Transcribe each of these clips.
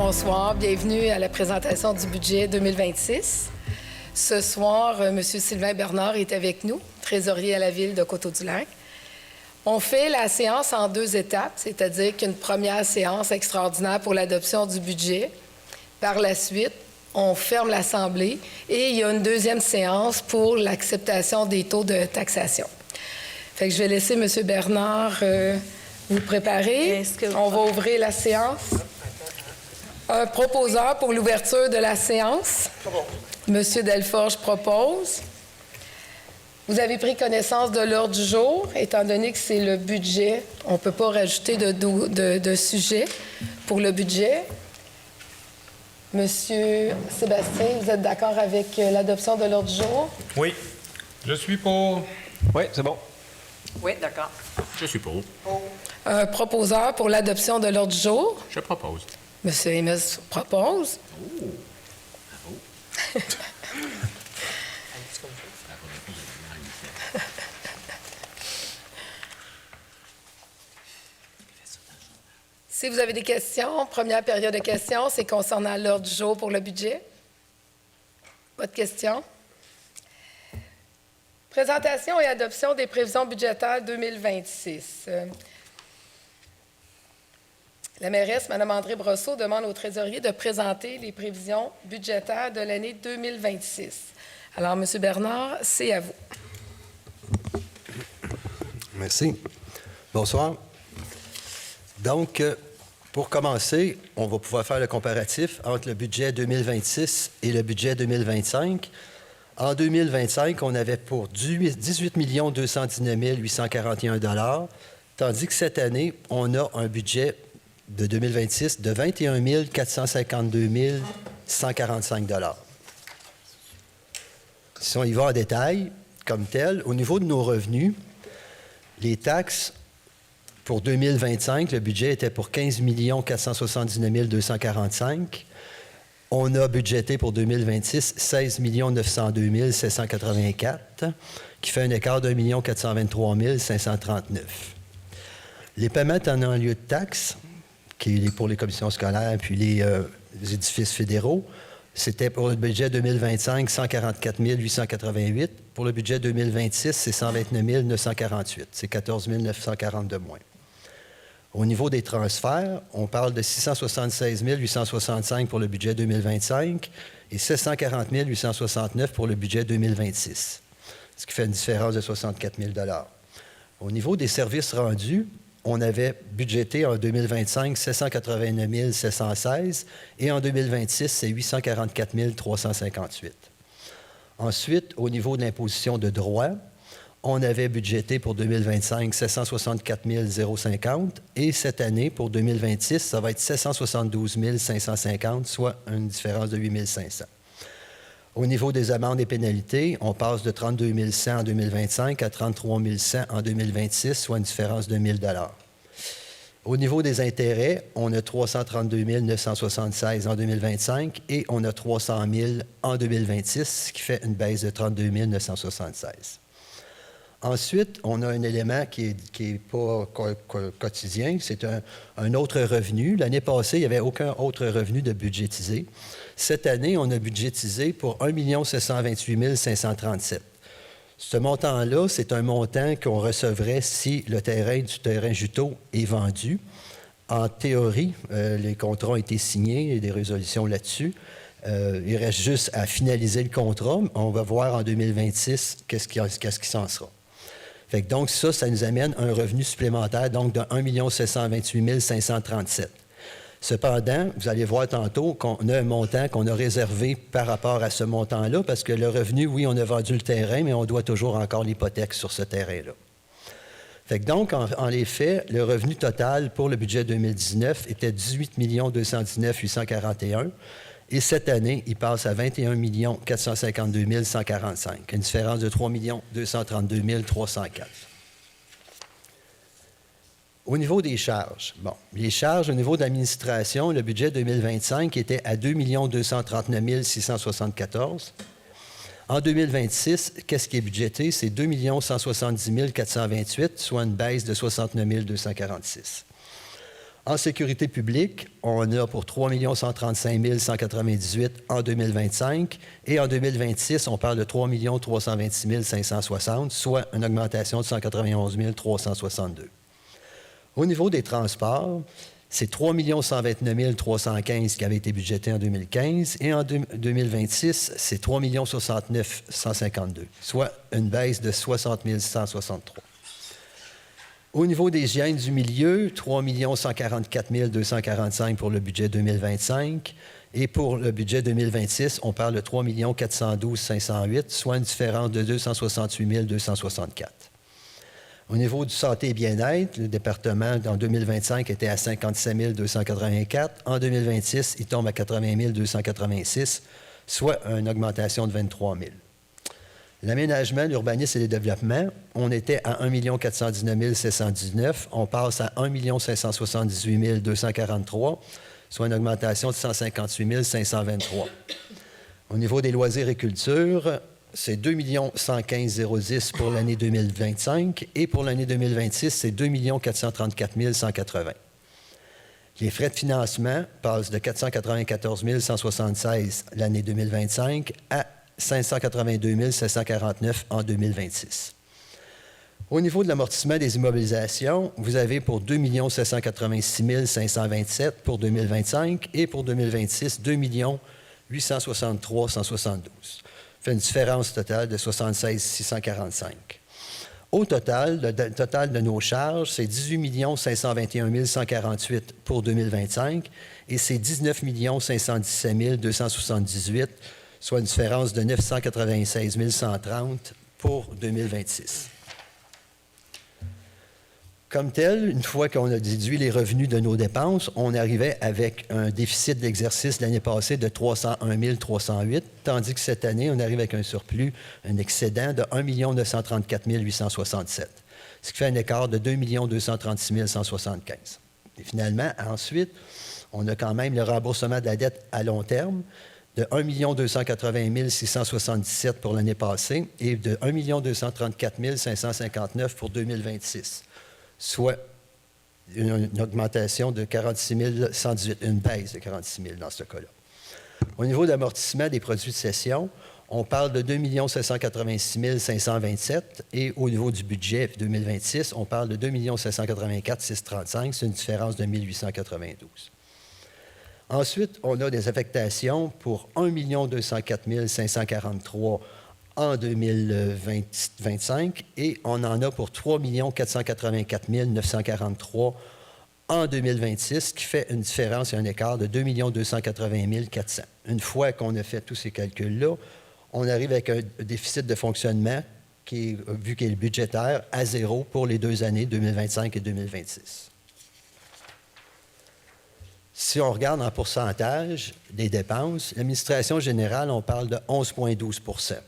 Bonsoir, bienvenue à la présentation du budget 2026. Ce soir, M. Sylvain Bernard est avec nous, trésorier à la Ville de Coteau-du-Lac. On fait la séance en 2 étapes, c'est-à-dire qu'une première séance extraordinaire pour l'adoption du budget. Par la suite, on ferme l'Assemblée et il y a une 2e séance pour l'acceptation des taux de taxation. Fait que je vais laisser M. Bernard vous préparer. On va ouvrir la séance. Un proposeur pour l'ouverture de la séance. M. Delforge propose. Vous avez pris connaissance de l'ordre du jour. Étant donné que c'est le budget, on ne peut pas rajouter de sujet pour le budget. Monsieur Sébastien, vous êtes d'accord avec l'adoption de l'ordre du jour? Oui. Je suis pour. Oui, c'est bon. Oui, d'accord. Je suis pour. Un proposeur pour l'adoption de l'ordre du jour. Je propose. Monsieur Hémes propose. Oh. Bravo. Si vous avez des questions, première période de questions, c'est concernant l'ordre du jour pour le budget. Pas de questions? Présentation et adoption des prévisions budgétaires 2026. La mairesse, Mme André Brosseau, demande au trésorier de présenter les prévisions budgétaires de l'année 2026. Alors, M. Bernard, c'est à vous. Merci. Bonsoir. Donc, pour commencer, on va pouvoir faire le comparatif entre le budget 2026 et le budget 2025. En 2025, on avait pour 18 219 841 $, tandis que cette année, on a un budget de 2026 de 21 452 145 $. Si on y va en détail, comme tel, au niveau de nos revenus, les taxes pour 2025, le budget était pour 15 479 245. On a budgété pour 2026 16 902 784, qui fait un écart de 1 423 539. Les paiements en lieu de taxes, qui est pour les commissions scolaires puis les édifices fédéraux, c'était pour le budget 2025 144 888. Pour le budget 2026, c'est 129 948. C'est 14 940 de moins. Au niveau des transferts, on parle de 676 865 pour le budget 2025 et 740 869 pour le budget 2026, ce qui fait une différence de 64 000 $. Au niveau des services rendus, on avait budgété en 2025 789 716 et en 2026, c'est 844 358. Ensuite, au niveau de l'imposition de droits, on avait budgété pour 2025 764 050 et cette année, pour 2026, ça va être 772 550, soit une différence de 8 500. Au niveau des amendes et pénalités, on passe de 32 100 en 2025 à 33 100 en 2026, soit une différence de 1 000 $. Au niveau des intérêts, on a 332 976 en 2025 et on a 300 000 en 2026, ce qui fait une baisse de 32 976. Ensuite, on a un élément qui est pas quotidien, c'est un autre revenu. L'année passée, il n'y avait aucun autre revenu de budgétisé. Cette année, on a budgétisé pour 1 728 537. Ce montant-là, c'est un montant qu'on recevrait si le terrain du terrain Juteau est vendu. En théorie, les contrats ont été signés, il y a des résolutions là-dessus. Il reste juste à finaliser le contrat. On va voir en 2026 qu'est-ce qui s'en sera. Fait que donc, ça nous amène un revenu supplémentaire donc de 1 728 537. Cependant, vous allez voir tantôt qu'on a un montant qu'on a réservé par rapport à ce montant-là, parce que le revenu, oui, on a vendu le terrain, mais on doit toujours encore l'hypothèque sur ce terrain-là. Fait que donc, en les faits, le revenu total pour le budget 2019 était 18 219 841. Et cette année, il passe à 21 452 145, une différence de 3 232 304. Au niveau des charges, les charges au niveau de l'administration, le budget 2025 était à 2 239 674. En 2026, qu'est-ce qui est budgété? C'est 2 170 428, soit une baisse de 69 246. En sécurité publique, on a pour 3 135 198 en 2025 et en 2026, on parle de 3 326 560, soit une augmentation de 191 362. Au niveau des transports, c'est 3 129 315 qui avaient été budgétés en 2015 et en 2026, c'est 3 069 152, soit une baisse de 60 163. Au niveau des hygiènes du milieu, 3 144 245 pour le budget 2025 et pour le budget 2026, on parle de 3 412 508, soit une différence de 268 264. Au niveau du santé et bien-être, le département, en 2025, était à 57 284. En 2026, il tombe à 80 286, soit une augmentation de 23 000. L'aménagement, l'urbanisme et le développement, on était à 1 419 719. On passe à 1 578 243, soit une augmentation de 158 523. Au niveau des loisirs et culture, c'est 2 115 010 pour l'année 2025 et pour l'année 2026, c'est 2 434 180. Les frais de financement passent de 494 176 l'année 2025 à 582 749 en 2026. Au niveau de l'amortissement des immobilisations, vous avez pour 2 786 527 pour 2025 et pour 2026, 2 863 172. Fait une différence totale de 76 645. Au total, le total de nos charges, c'est 18 521 148 pour 2025 et c'est 19 517 278, soit une différence de 996 130 pour 2026. Comme tel, une fois qu'on a déduit les revenus de nos dépenses, on arrivait avec un déficit d'exercice l'année passée de 301 308, tandis que cette année, on arrive avec un surplus, un excédent de 1 934 867, ce qui fait un écart de 2 236 175. Et finalement, ensuite, on a quand même le remboursement de la dette à long terme de 1 280 677 pour l'année passée et de 1 234 559 pour 2026. Soit une augmentation de 46 118, une baisse de 46 000 dans ce cas-là. Au niveau de l'amortissement des produits de cession, on parle de 2 786 527 et au niveau du budget 2026, on parle de 2 784 635, c'est une différence de 1 892. Ensuite, on a des affectations pour 1 204 543 en 2025 et on en a pour 3 484 943 en 2026, ce qui fait une différence et un écart de 2 280 400. Une fois qu'on a fait tous ces calculs-là, on arrive avec un déficit de fonctionnement qui est, vu qu'il est budgétaire, à zéro pour les 2 années 2025 et 2026. Si on regarde en pourcentage des dépenses, l'administration générale, on parle de 11,12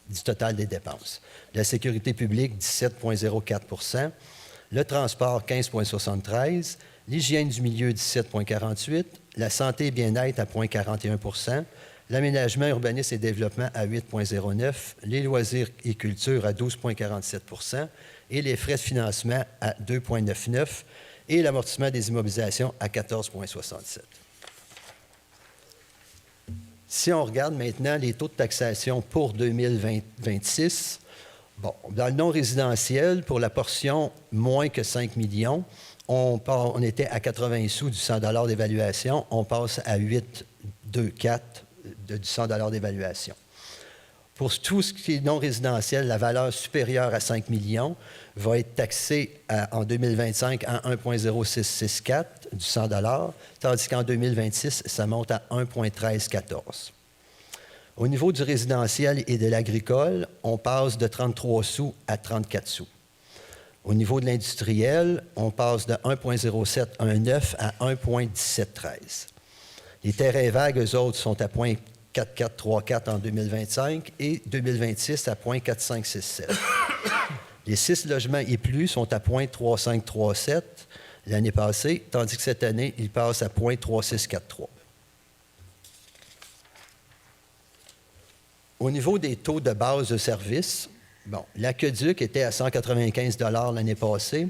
du total des dépenses. La sécurité publique, 17,04 le transport, 15,73 l'hygiène du milieu, 17,48 la santé et bien-être à 0,41 l'aménagement, urbanisme et développement à 8,09 les loisirs et culture à 12,47 et les frais de financement à 2,99 et l'amortissement des immobilisations à 14,67. Si on regarde maintenant les taux de taxation pour 2026, bon, dans le non-résidentiel, pour la portion moins que 5 millions, on était à 80 sous du 100 $ d'évaluation, on passe à 8,24 du 100 $ d'évaluation. Pour tout ce qui est non résidentiel, la valeur supérieure à 5 millions va être taxée en 2025 à 1,0664 du 100 $, tandis qu'en 2026, ça monte à 1,1314. Au niveau du résidentiel et de l'agricole, on passe de 33 sous à 34 sous. Au niveau de l'industriel, on passe de 1,0719 à 1,1713. Les terrains vagues, eux autres, sont à 0,4434 en 2025 et 2026 à 0,4567. Les 6 logements et plus sont à 0,3537 l'année passée, tandis que cette année, ils passent à 0,3643. Au niveau des taux de base de service, bon, l'aqueduc était à 195 $ l'année passée.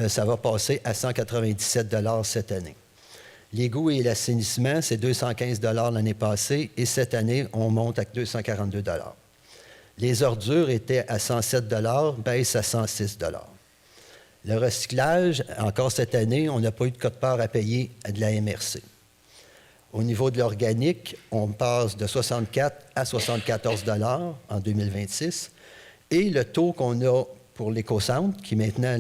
ça va passer à 197 cette année. L'égout et l'assainissement, c'est 215 l'année passée et cette année, on monte à 242 Les ordures étaient à 107 baissent à 106 Le recyclage, encore cette année, on n'a pas eu de quote-part à payer de la MRC. Au niveau de l'organique, on passe de 64 à 74 en 2026 et le taux qu'on a pour l'éco-centre, qui est maintenant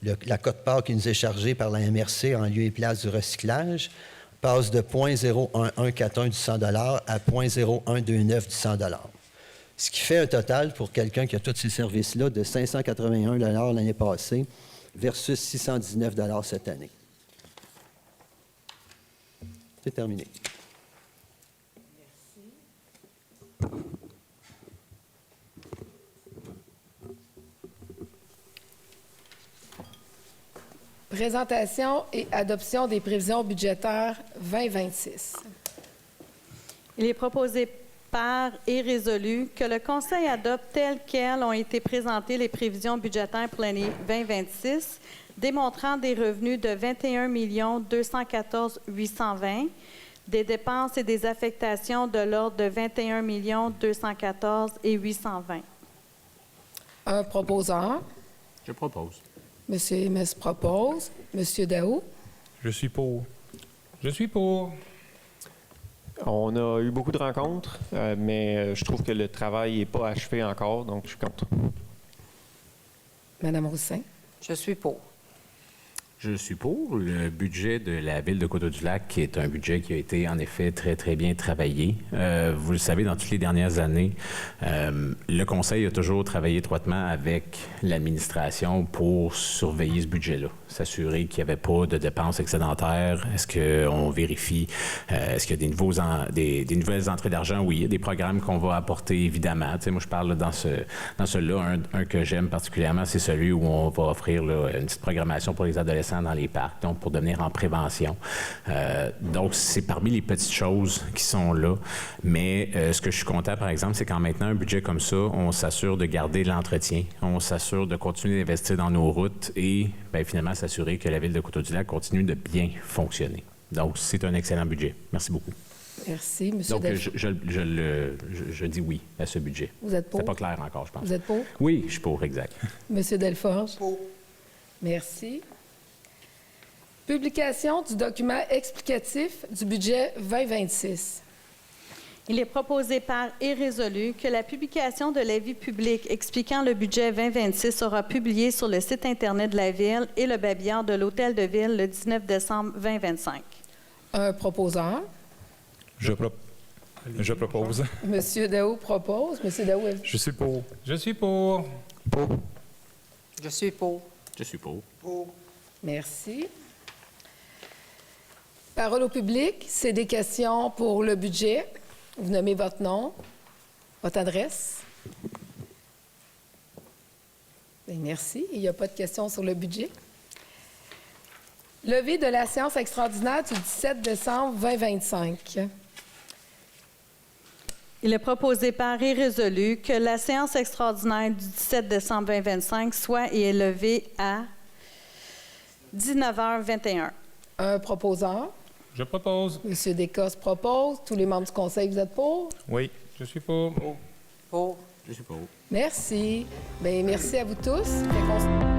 la quote-part qui nous est chargée par la MRC en lieu et place du recyclage, passe de 0,01141 du 100 à 0,0129 du 100 Ce qui fait un total pour quelqu'un qui a tous ces services-là de 581 l'année passée versus 619 cette année. C'est terminé. Présentation et adoption des prévisions budgétaires 2026. Il est proposé par et résolu que le Conseil adopte telles quelles ont été présentées les prévisions budgétaires pour l'année 2026, démontrant des revenus de 21 214 820, des dépenses et des affectations de l'ordre de 21 214 et 820. Un proposeur. Je propose. Monsieur Hémes propose. Monsieur Daou. Je suis pour. Je suis pour. On a eu beaucoup de rencontres, mais je trouve que le travail n'est pas achevé encore, donc je suis contre. Madame Roussin. Je suis pour. Je suis pour. Le budget de la Ville de Coteau-du-Lac, qui est un budget qui a été en effet très, très bien travaillé. Vous le savez, dans toutes les dernières années, le Conseil a toujours travaillé étroitement avec l'administration pour surveiller ce budget-là, s'assurer qu'il n'y avait pas de dépenses excédentaires. Est-ce qu'on vérifie, est-ce qu'il y a des nouvelles entrées d'argent? Oui, il y a des programmes qu'on va apporter, évidemment. Tu sais, moi, je parle là, dans celui-là, un que j'aime particulièrement, c'est celui où on va offrir là, une petite programmation pour les adolescents dans les parcs, donc pour devenir en prévention. Donc, c'est parmi les petites choses qui sont là. Mais ce que je suis content, par exemple, c'est qu'en maintenant un budget comme ça, on s'assure de garder l'entretien, on s'assure de continuer d'investir dans nos routes et bien, finalement s'assurer que la Ville de Coteau-du-Lac continue de bien fonctionner. Donc, c'est un excellent budget. Merci beaucoup. Merci. Monsieur Donc, Delphine. je dis oui à ce budget. Vous êtes pour? C'est pas clair encore, je pense. Vous êtes pour? Oui, je suis pour, exact. Monsieur Delforge. Pour. Merci. Publication du document explicatif du budget 2026. Il est proposé par et résolu que la publication de l'avis public expliquant le budget 2026 sera publiée sur le site Internet de la Ville et le babillard de l'Hôtel de Ville le 19 décembre 2025. Un proposeur. Je propose. Monsieur Daou propose. Monsieur Daou. Je suis pour. Je suis pour. Pour. Je suis pour. Je suis pour. Merci. Parole au public. C'est des questions pour le budget. Vous nommez votre nom, votre adresse. Bien, merci. Il n'y a pas de questions sur le budget. Levée de la séance extraordinaire du 17 décembre 2025. Il est proposé par et résolu que la séance extraordinaire du 17 décembre 2025 soit et est levée à 19h21. Un proposeur. Je propose. Monsieur Descostes propose. Tous les membres du conseil, vous êtes pour? Oui. Je suis pour. Pour. Je suis pour. Merci. Bien, merci à vous tous. Fait qu'on